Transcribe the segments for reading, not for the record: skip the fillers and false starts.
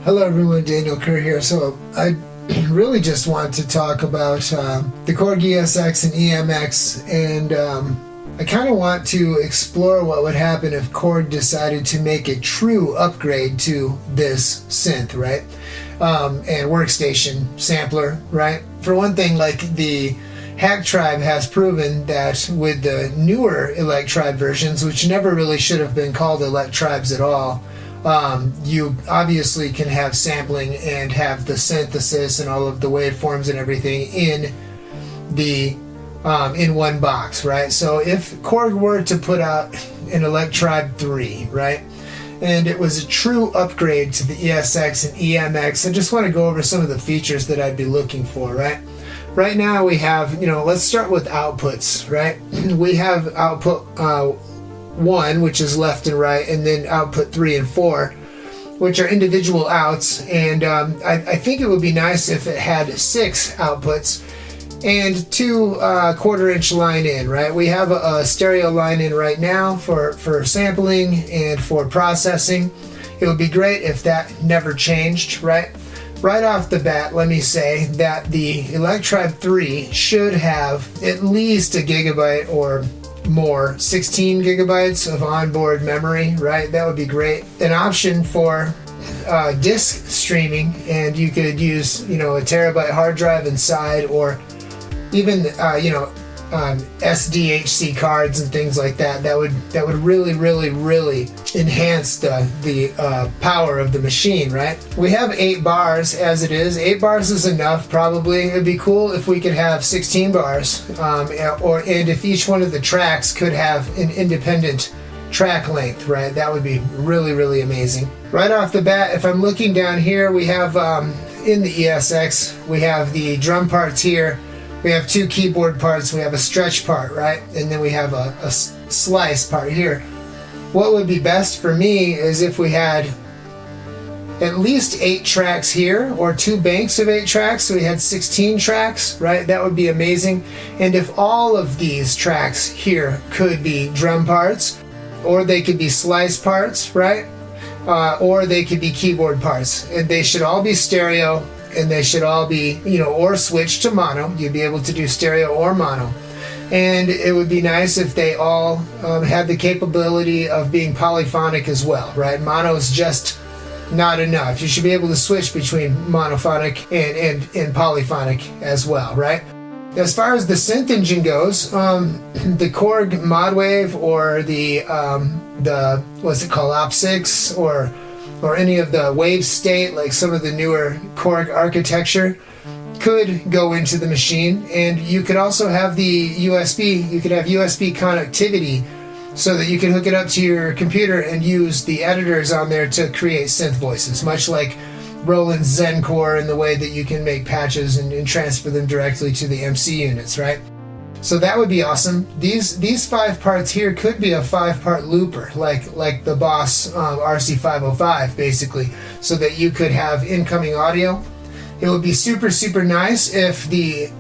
Hello everyone, Daniel Kerr here. So I really just want to talk about the Korg ESX and EMX, and I kind of want to explore what would happen if Korg decided to make a true upgrade to this synth, right? And workstation sampler, right? For one thing, like the Hacktribe has proven that with the newer Electribe versions, which never really should have been called Electribes at all, you obviously can have sampling and have the synthesis and all of the waveforms and everything in the in one box, right? So if Korg were to put out an Electribe 3, right, and it was a true upgrade to the ESX and EMX, I just want to go over some of the features that I'd be looking for, right? Right now we have, let's start with outputs, right? We have output 1, which is left and right, and then output 3 and 4, which are individual outs. And I think it would be nice if it had 6 outputs and 2 quarter-inch line in, right? We have a stereo line in right now for sampling and for processing. It would be great if that never changed, right? Right off the bat, let me say that the Electribe 3 should have at least a gigabyte or more, 16 gigabytes of onboard memory, right? That would be great. An option for disk streaming, and you could use, a terabyte hard drive inside, or even, SDHC cards and things like that. That would really, really, really enhance the power of the machine, right? We have 8 bars as it is. 8 bars is enough, probably. It'd be cool if we could have 16 bars, and if each one of the tracks could have an independent track length, right? That would be really, really amazing. Right off the bat, if I'm looking down here, we have in the ESX, we have the drum parts here. We have 2 keyboard parts, we have a stretch part, right? And then we have a slice part here. What would be best for me is if we had at least 8 tracks here, or 2 banks of 8 tracks, so we had 16 tracks, right? That would be amazing. And if all of these tracks here could be drum parts, or they could be slice parts, right? Or they could be keyboard parts. And they should all be stereo, and they should all be, or switch to mono. You'd be able to do stereo or mono. And it would be nice if they all had the capability of being polyphonic as well, right? Mono is just not enough. You should be able to switch between monophonic and polyphonic as well, right? As far as the synth engine goes, the Korg Modwave, or the what's it called, OpSix, or any of the Wavestate, like some of the newer Korg architecture, could go into the machine. And you could also have the USB. You could have USB connectivity so that you can hook it up to your computer and use the editors on there to create synth voices, much like Roland's Zencore, in the way that you can make patches and transfer them directly to the MC units, right? So that would be awesome. These 5 parts here could be a 5-part looper, like the Boss RC505, basically, so that you could have incoming audio. It would be super, super nice if the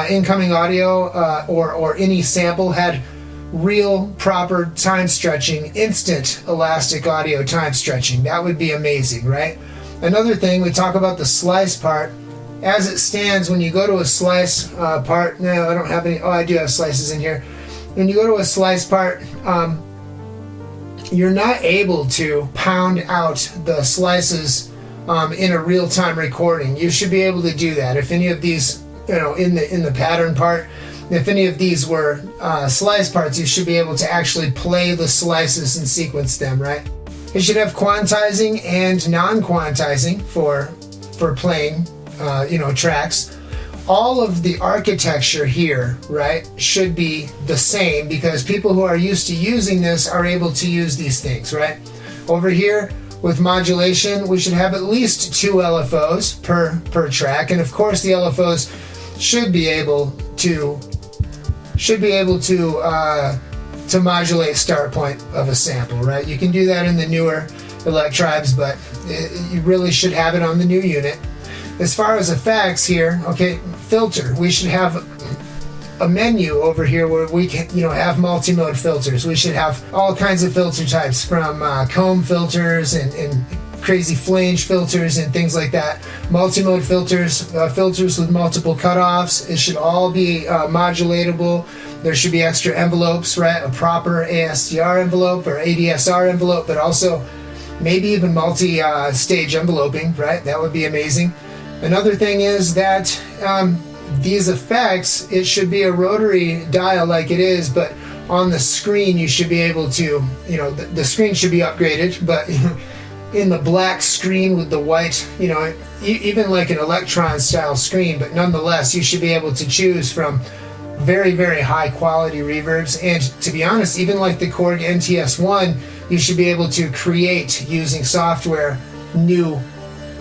incoming audio or any sample had real, proper time stretching, instant elastic audio time stretching. That would be amazing, right? Another thing, we talk about the slice part. As it stands, when you go to a slice part, no, I don't have any, I do have slices in here. When you go to a slice part, you're not able to pound out the slices in a real-time recording. You should be able to do that. If any of these, in the pattern part, if any of these were slice parts, you should be able to actually play the slices and sequence them, right? It should have quantizing and non-quantizing for playing tracks. All of the architecture here, right, should be the same, because people who are used to using this are able to use these things, right? Over here with modulation, we should have at least 2 LFOs per track, and of course the LFOs should be able to modulate start point of a sample, right? You can do that in the newer Electribes, but you really should have it on the new unit. As far as effects here, okay, filter. We should have a menu over here where we can, have multi-mode filters. We should have all kinds of filter types, from comb filters and crazy flange filters and things like that. Multi-mode filters, filters with multiple cutoffs. It should all be modulatable. There should be extra envelopes, right? A proper ASDR envelope or ADSR envelope, but also maybe even multi-stage enveloping, right? That would be amazing. Another thing is that these effects, it should be a rotary dial like it is, but on the screen you should be able to, you know, the screen should be upgraded, but in the black screen with the white, you know, even like an Electron style screen, but nonetheless you should be able to choose from very, very high quality reverbs. And to be honest, even like the Korg NTS1, you should be able to create, using software, new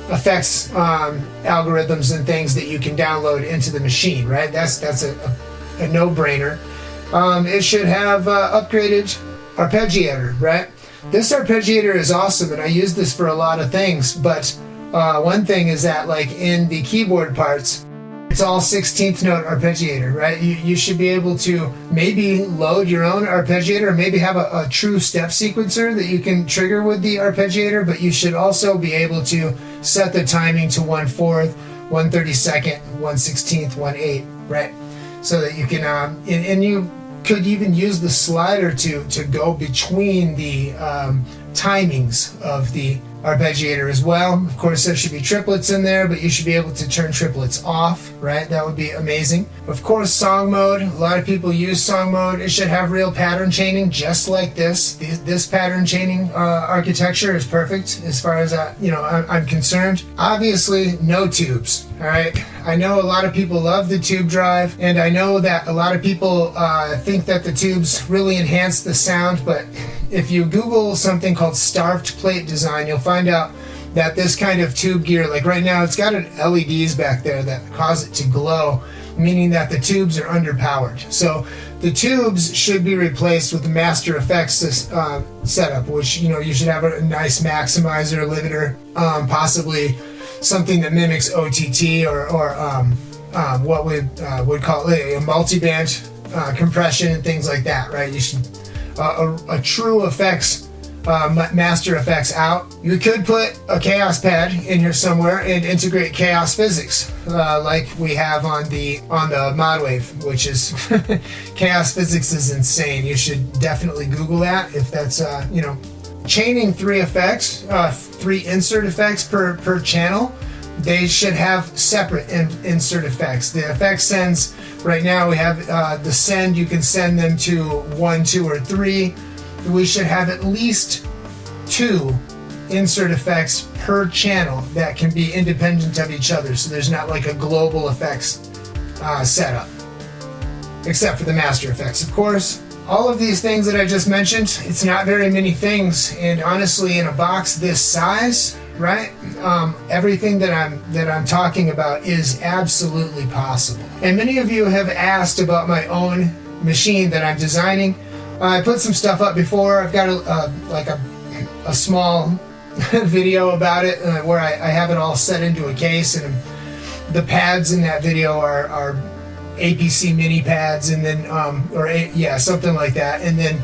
effects algorithms and things that you can download into the machine, right? That's a no-brainer. It should have upgraded arpeggiator, right? This arpeggiator is awesome, and I use this for a lot of things, but one thing is that, like, in the keyboard parts, it's all 16th note arpeggiator, right? You should be able to maybe load your own arpeggiator, or maybe have a true step sequencer that you can trigger with the arpeggiator, but you should also be able to set the timing to 1/4, 1/32, 1/16, 1/8, right? So that you can, and you could even use the slider to go between the timings of the arpeggiator as well. Of course, there should be triplets in there, but you should be able to turn triplets off, right? That would be amazing. Of course, song mode. A lot of people use song mode. It should have real pattern chaining, just like this. This pattern chaining architecture is perfect as far as I'm concerned. Obviously, no tubes. All right. I know a lot of people love the tube drive, and I know that a lot of people think that the tubes really enhance the sound, but if you Google something called starved plate design, you'll find out that this kind of tube gear, like right now, it's got an LEDs back there that cause it to glow, meaning that the tubes are underpowered. So the tubes should be replaced with the Master Effects setup, which, you know, you should have a nice maximizer, limiter, possibly something that mimics OTT or what would call it a multiband compression and things like that, right? You should a true effects Master Effects out. You could put a Chaos pad in here somewhere and integrate Chaos physics, like we have on the Modwave, which is Chaos physics is insane. You should definitely Google that if that's chaining 3 effects, 3 insert effects per channel. They should have separate insert effects. The effect sends, right now we have the send, you can send them to 1, 2, or 3. We should have at least 2 insert effects per channel that can be independent of each other, so there's not like a global effects setup, except for the Master Effects, of course. All of these things that I just mentioned, it's not very many things, and honestly, in a box this size, right? Everything that I'm talking about is absolutely possible. And many of you have asked about my own machine that I'm designing. I put some stuff up before. I've got a small video about it where I have it all set into a case, and the pads in that video are APC mini pads, and then something like that. And then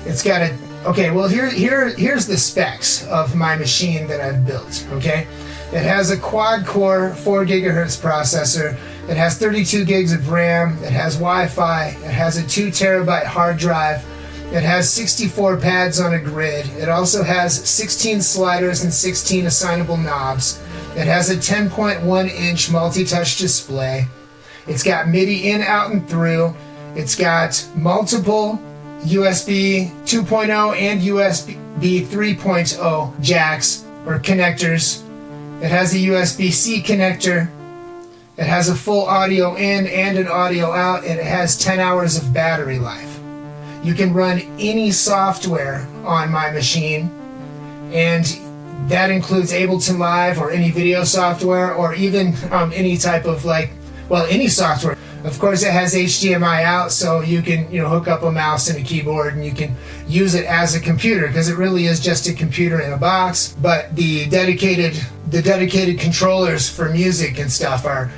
it's got a here's the specs of my machine that I've built. Okay, it has a quad core 4 gigahertz processor. It has 32 gigs of RAM. It has Wi-Fi. It has a 2 terabyte hard drive. It has 64 pads on a grid. It also has 16 sliders and 16 assignable knobs. It has a 10.1 inch multi-touch display. It's got MIDI in, out, and through. It's got multiple USB 2.0 and USB 3.0 jacks or connectors. It has a USB-C connector. It has a full audio in and an audio out, and it has 10 hours of battery life. You can run any software on my machine, and that includes Ableton Live or any video software, or even any type of any software. Of course, it has HDMI out, so you can hook up a mouse and a keyboard, and you can use it as a computer, because it really is just a computer in a box. But the dedicated controllers for music and stuff are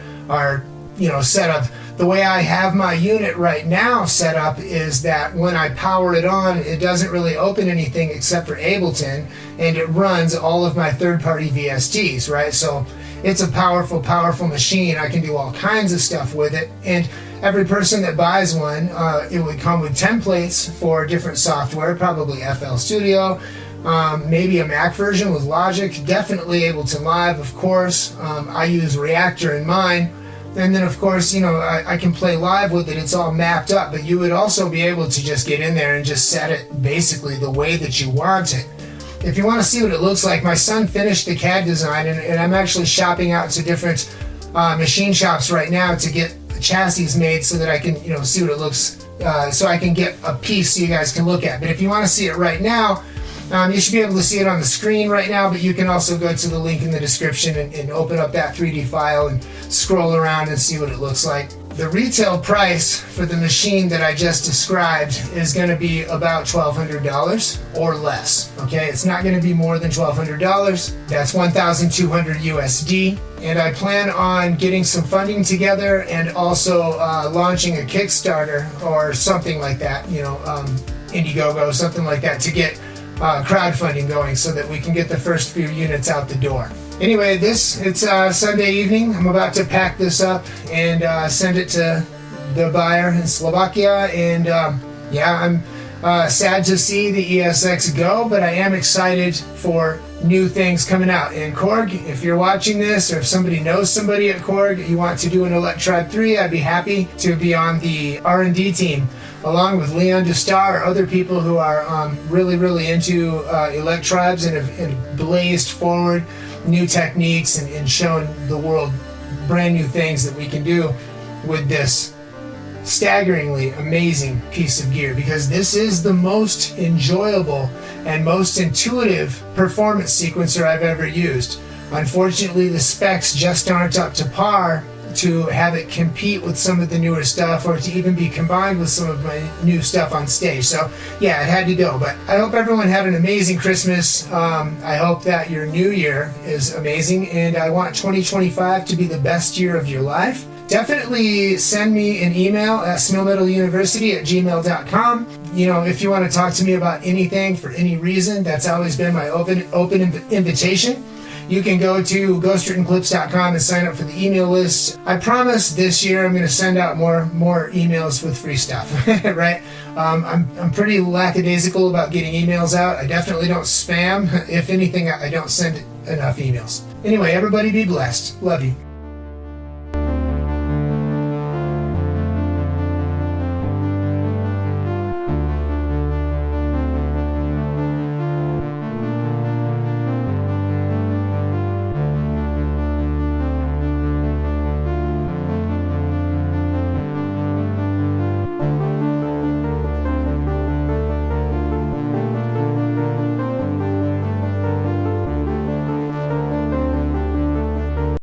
set up The way I have my unit right now set up is that when I power it on, it doesn't really open anything except for Ableton, and it runs all of my third-party VSTs, right? So it's a powerful, powerful machine. I can do all kinds of stuff with it, and every person that buys one, it would come with templates for different software, probably FL Studio, maybe a Mac version with Logic, definitely Ableton Live, of course. I use Reactor in mine. And then, of course, you know, I can play live with it. It's all mapped up, but you would also be able to just get in there and just set it basically the way that you want it. If you want to see what it looks like, my son finished the CAD design, and I'm actually shopping out to different machine shops right now to get chassis made so that I can, you know, see what it looks, so I can get a piece so you guys can look at. But if you want to see it right now, you should be able to see it on the screen right now, but you can also go to the link in the description and open up that 3D file and scroll around and see what it looks like. The retail price for the machine that I just described is going to be about $1,200 or less. Okay, it's not going to be more than $1,200. That's $1,200 USD. And I plan on getting some funding together and also launching a Kickstarter or something like that, you know, Indiegogo, something like that, to get crowdfunding going so that we can get the first few units out the door. Anyway, it's Sunday evening. I'm about to pack this up and send it to the buyer in Slovakia. And yeah, I'm sad to see the ESX go, but I am excited for new things coming out. And Korg, if you're watching this, or if somebody knows somebody at Korg, you want to do an Electribe 3, I'd be happy to be on the R&D team, along with Leon DeStar, or other people who are really, really into Electribes and have blazed forward new techniques and shown the world brand new things that we can do with this staggeringly amazing piece of gear, because this is the most enjoyable and most intuitive performance sequencer I've ever used. Unfortunately, the specs just aren't up to par to have it compete with some of the newer stuff, or to even be combined with some of my new stuff on stage. So yeah, it had to go. But I hope everyone had an amazing Christmas. I hope that your new year is amazing, and I want 2025 to be the best year of your life. Definitely send me an email at snowmetaluniversity@gmail.com. You know, if you want to talk to me about anything for any reason, that's always been my open invitation. You can go to ghostwrittenclips.com and sign up for the email list. I promise this year I'm going to send out more emails with free stuff, right? I'm pretty lackadaisical about getting emails out. I definitely don't spam. If anything, I don't send enough emails. Anyway, everybody be blessed. Love you.